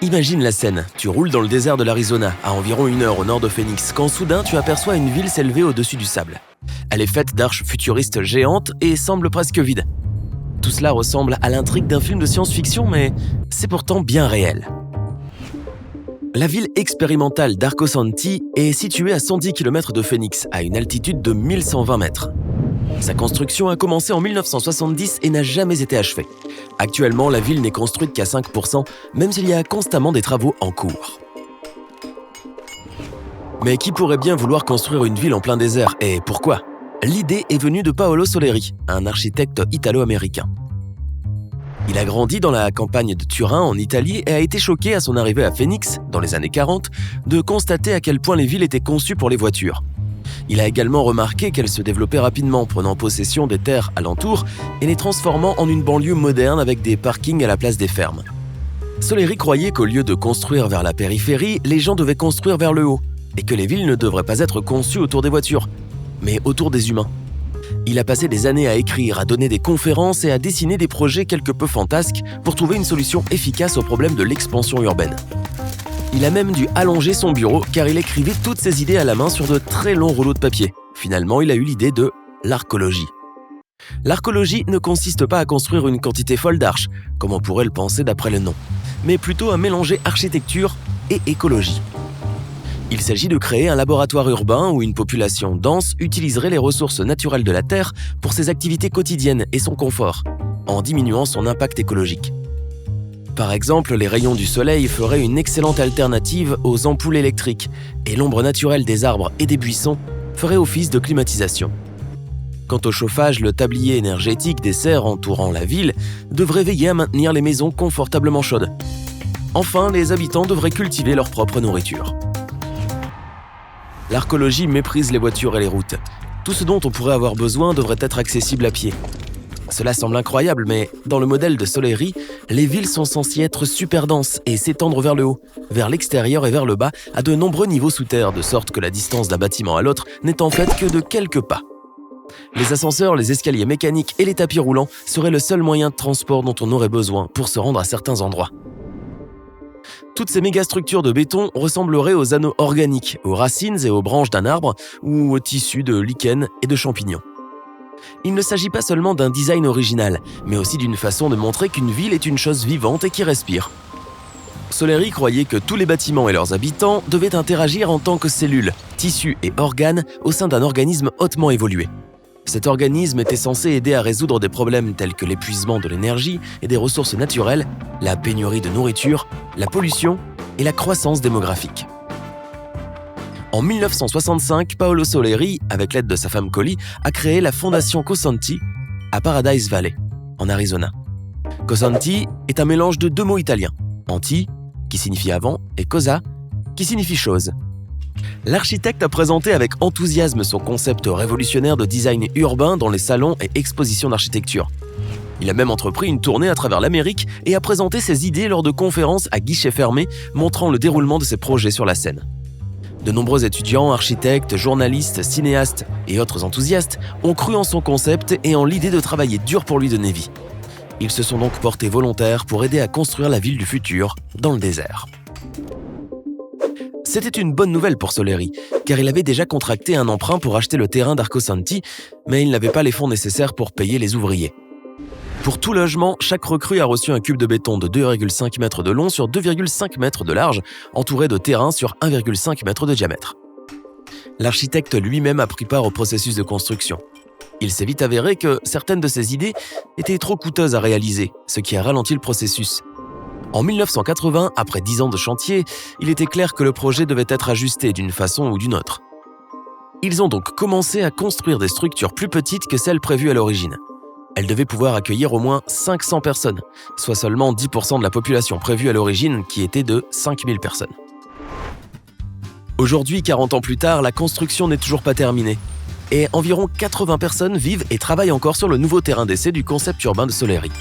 Imagine la scène, tu roules dans le désert de l'Arizona, à environ 1 heure au nord de Phoenix, quand soudain tu aperçois une ville s'élever au-dessus du sable. Elle est faite d'arches futuristes géantes et semble presque vide. Tout cela ressemble à l'intrigue d'un film de science-fiction, mais c'est pourtant bien réel. La ville expérimentale d'Arcosanti est située à 110 km de Phoenix, à une altitude de 1120 mètres. Sa construction a commencé en 1970 et n'a jamais été achevée. Actuellement, la ville n'est construite qu'à 5%, même s'il y a constamment des travaux en cours. Mais qui pourrait bien vouloir construire une ville en plein désert, et pourquoi ? L'idée est venue de Paolo Soleri, un architecte italo-américain. Il a grandi dans la campagne de Turin, en Italie, et a été choqué à son arrivée à Phoenix, dans les années 40, de constater à quel point les villes étaient conçues pour les voitures. Il a également remarqué qu'elles se développaient rapidement, prenant possession des terres alentours et les transformant en une banlieue moderne avec des parkings à la place des fermes. Soleri croyait qu'au lieu de construire vers la périphérie, les gens devaient construire vers le haut, et que les villes ne devraient pas être conçues autour des voitures, mais autour des humains. Il a passé des années à écrire, à donner des conférences et à dessiner des projets quelque peu fantasques pour trouver une solution efficace au problème de l'expansion urbaine. Il a même dû allonger son bureau car il écrivait toutes ses idées à la main sur de très longs rouleaux de papier. Finalement, il a eu l'idée de l'arcologie. L'arcologie ne consiste pas à construire une quantité folle d'arches, comme on pourrait le penser d'après le nom, mais plutôt à mélanger architecture et écologie. Il s'agit de créer un laboratoire urbain où une population dense utiliserait les ressources naturelles de la Terre pour ses activités quotidiennes et son confort, en diminuant son impact écologique. Par exemple, les rayons du soleil feraient une excellente alternative aux ampoules électriques et l'ombre naturelle des arbres et des buissons ferait office de climatisation. Quant au chauffage, le tablier énergétique des serres entourant la ville devrait veiller à maintenir les maisons confortablement chaudes. Enfin, les habitants devraient cultiver leur propre nourriture. L'arcologie méprise les voitures et les routes. Tout ce dont on pourrait avoir besoin devrait être accessible à pied. Cela semble incroyable, mais dans le modèle de Soleri, les villes sont censées être super denses et s'étendre vers le haut, vers l'extérieur et vers le bas, à de nombreux niveaux sous terre, de sorte que la distance d'un bâtiment à l'autre n'est en fait que de quelques pas. Les ascenseurs, les escaliers mécaniques et les tapis roulants seraient le seul moyen de transport dont on aurait besoin pour se rendre à certains endroits. Toutes ces mégastructures de béton ressembleraient aux anneaux organiques, aux racines et aux branches d'un arbre ou aux tissus de lichens et de champignons. Il ne s'agit pas seulement d'un design original, mais aussi d'une façon de montrer qu'une ville est une chose vivante et qui respire. Soleri croyait que tous les bâtiments et leurs habitants devaient interagir en tant que cellules, tissus et organes au sein d'un organisme hautement évolué. Cet organisme était censé aider à résoudre des problèmes tels que l'épuisement de l'énergie et des ressources naturelles, la pénurie de nourriture, la pollution et la croissance démographique. En 1965, Paolo Soleri, avec l'aide de sa femme Colly, a créé la fondation Cosanti à Paradise Valley, en Arizona. Cosanti est un mélange de deux mots italiens, anti, qui signifie avant, et cosa, qui signifie chose. L'architecte a présenté avec enthousiasme son concept révolutionnaire de design urbain dans les salons et expositions d'architecture. Il a même entrepris une tournée à travers l'Amérique et a présenté ses idées lors de conférences à guichets fermés montrant le déroulement de ses projets sur la scène. De nombreux étudiants, architectes, journalistes, cinéastes et autres enthousiastes ont cru en son concept et en l'idée de travailler dur pour lui donner vie. Ils se sont donc portés volontaires pour aider à construire la ville du futur dans le désert. C'était une bonne nouvelle pour Soleri, car il avait déjà contracté un emprunt pour acheter le terrain d'Arcosanti, mais il n'avait pas les fonds nécessaires pour payer les ouvriers. Pour tout logement, chaque recrue a reçu un cube de béton de 2,5 mètres de long sur 2,5 mètres de large, entouré de terrain sur 1,5 mètre de diamètre. L'architecte lui-même a pris part au processus de construction. Il s'est vite avéré que certaines de ses idées étaient trop coûteuses à réaliser, ce qui a ralenti le processus. En 1980, après 10 ans de chantier, il était clair que le projet devait être ajusté d'une façon ou d'une autre. Ils ont donc commencé à construire des structures plus petites que celles prévues à l'origine. Elles devaient pouvoir accueillir au moins 500 personnes, soit seulement 10% de la population prévue à l'origine qui était de 5000 personnes. Aujourd'hui, 40 ans plus tard, la construction n'est toujours pas terminée. Et environ 80 personnes vivent et travaillent encore sur le nouveau terrain d'essai du concept urbain de Soleri.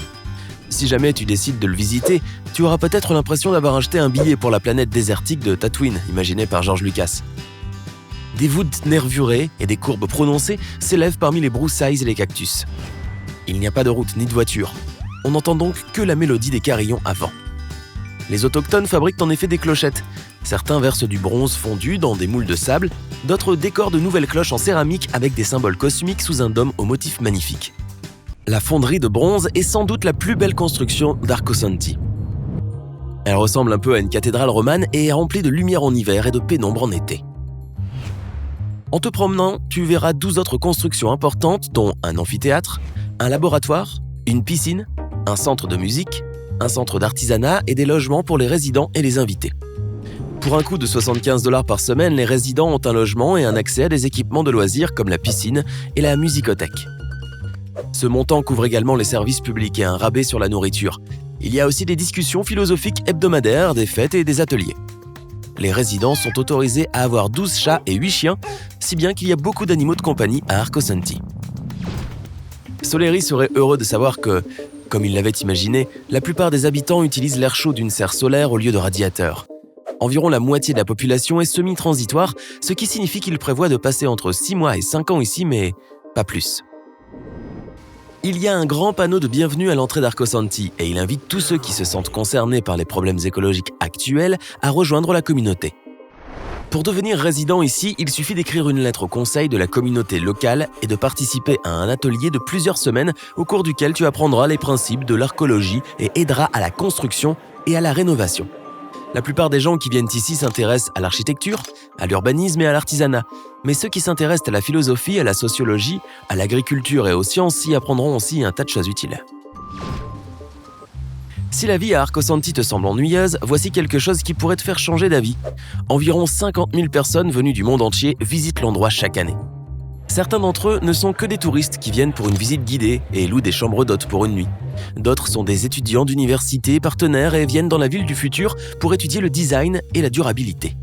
Si jamais tu décides de le visiter, tu auras peut-être l'impression d'avoir acheté un billet pour la planète désertique de Tatooine, imaginée par George Lucas. Des voûtes nervurées et des courbes prononcées s'élèvent parmi les broussailles et les cactus. Il n'y a pas de route ni de voiture. On n'entend donc que la mélodie des carillons à vent. Les autochtones fabriquent en effet des clochettes. Certains versent du bronze fondu dans des moules de sable, d'autres décorent de nouvelles cloches en céramique avec des symboles cosmiques sous un dôme au motif magnifique. La fonderie de bronze est sans doute la plus belle construction d'Arcosanti. Elle ressemble un peu à une cathédrale romane et est remplie de lumière en hiver et de pénombre en été. En te promenant, tu verras 12 autres constructions importantes dont un amphithéâtre, un laboratoire, une piscine, un centre de musique, un centre d'artisanat et des logements pour les résidents et les invités. Pour un coût de 75 $ par semaine, les résidents ont un logement et un accès à des équipements de loisirs comme la piscine et la musicothèque. Ce montant couvre également les services publics et un rabais sur la nourriture. Il y a aussi des discussions philosophiques hebdomadaires, des fêtes et des ateliers. Les résidents sont autorisés à avoir 12 chats et 8 chiens, si bien qu'il y a beaucoup d'animaux de compagnie à Arcosanti. Soleri serait heureux de savoir que, comme il l'avait imaginé, la plupart des habitants utilisent l'air chaud d'une serre solaire au lieu de radiateurs. Environ la moitié de la population est semi-transitoire, ce qui signifie qu'il prévoit de passer entre 6 mois et 5 ans ici, mais pas plus. Il y a un grand panneau de bienvenue à l'entrée d'Arcosanti et il invite tous ceux qui se sentent concernés par les problèmes écologiques actuels à rejoindre la communauté. Pour devenir résident ici, il suffit d'écrire une lettre au conseil de la communauté locale et de participer à un atelier de plusieurs semaines au cours duquel tu apprendras les principes de l'archéologie et aideras à la construction et à la rénovation. La plupart des gens qui viennent ici s'intéressent à l'architecture, à l'urbanisme et à l'artisanat. Mais ceux qui s'intéressent à la philosophie, à la sociologie, à l'agriculture et aux sciences y apprendront aussi un tas de choses utiles. Si la vie à Arcosanti te semble ennuyeuse, voici quelque chose qui pourrait te faire changer d'avis. Environ 50 000 personnes venues du monde entier visitent l'endroit chaque année. Certains d'entre eux ne sont que des touristes qui viennent pour une visite guidée et louent des chambres d'hôtes pour une nuit. D'autres sont des étudiants d'université partenaires et viennent dans la ville du futur pour étudier le design et la durabilité.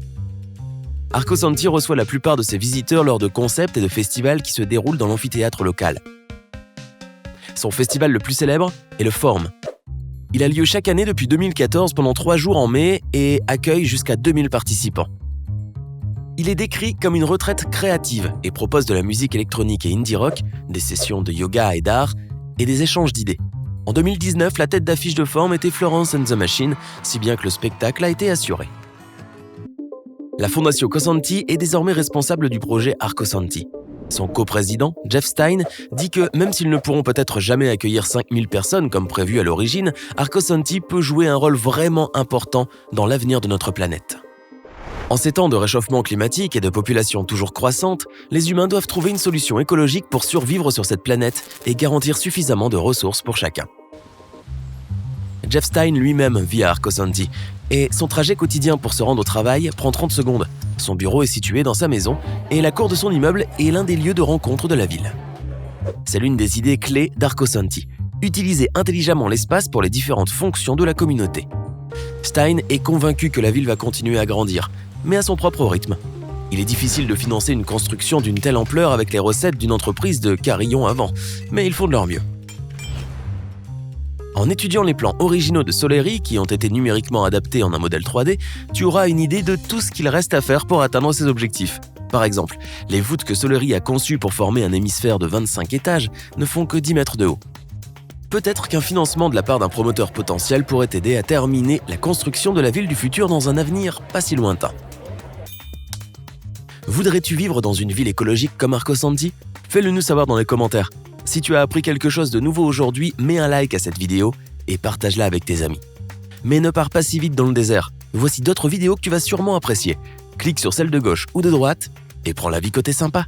Arcosanti reçoit la plupart de ses visiteurs lors de concepts et de festivals qui se déroulent dans l'amphithéâtre local. Son festival le plus célèbre est le Forum. Il a lieu chaque année depuis 2014 pendant 3 jours en mai et accueille jusqu'à 2000 participants. Il est décrit comme une retraite créative et propose de la musique électronique et indie rock, des sessions de yoga et d'art et des échanges d'idées. En 2019, la tête d'affiche de Forum était Florence and the Machine, si bien que le spectacle a été assuré. La Fondation Cosanti est désormais responsable du projet Arcosanti. Son coprésident, Jeff Stein, dit que même s'ils ne pourront peut-être jamais accueillir 5000 personnes comme prévu à l'origine, Arcosanti peut jouer un rôle vraiment important dans l'avenir de notre planète. En ces temps de réchauffement climatique et de population toujours croissante, les humains doivent trouver une solution écologique pour survivre sur cette planète et garantir suffisamment de ressources pour chacun. Jeff Stein lui-même vit à Arcosanti et son trajet quotidien pour se rendre au travail prend 30 secondes. Son bureau est situé dans sa maison et la cour de son immeuble est l'un des lieux de rencontre de la ville. C'est l'une des idées clés d'Arcosanti, utiliser intelligemment l'espace pour les différentes fonctions de la communauté. Stein est convaincu que la ville va continuer à grandir, mais à son propre rythme. Il est difficile de financer une construction d'une telle ampleur avec les recettes d'une entreprise de carillons à vent, mais ils font de leur mieux. En étudiant les plans originaux de Soleri qui ont été numériquement adaptés en un modèle 3D, tu auras une idée de tout ce qu'il reste à faire pour atteindre ses objectifs. Par exemple, les voûtes que Soleri a conçues pour former un hémisphère de 25 étages ne font que 10 mètres de haut. Peut-être qu'un financement de la part d'un promoteur potentiel pourrait t'aider à terminer la construction de la ville du futur dans un avenir pas si lointain. Voudrais-tu vivre dans une ville écologique comme Arcosanti ? Fais-le nous savoir dans les commentaires. Si tu as appris quelque chose de nouveau aujourd'hui, mets un like à cette vidéo et partage-la avec tes amis. Mais ne pars pas si vite dans le désert. Voici d'autres vidéos que tu vas sûrement apprécier. Clique sur celle de gauche ou de droite et prends la vie côté sympa.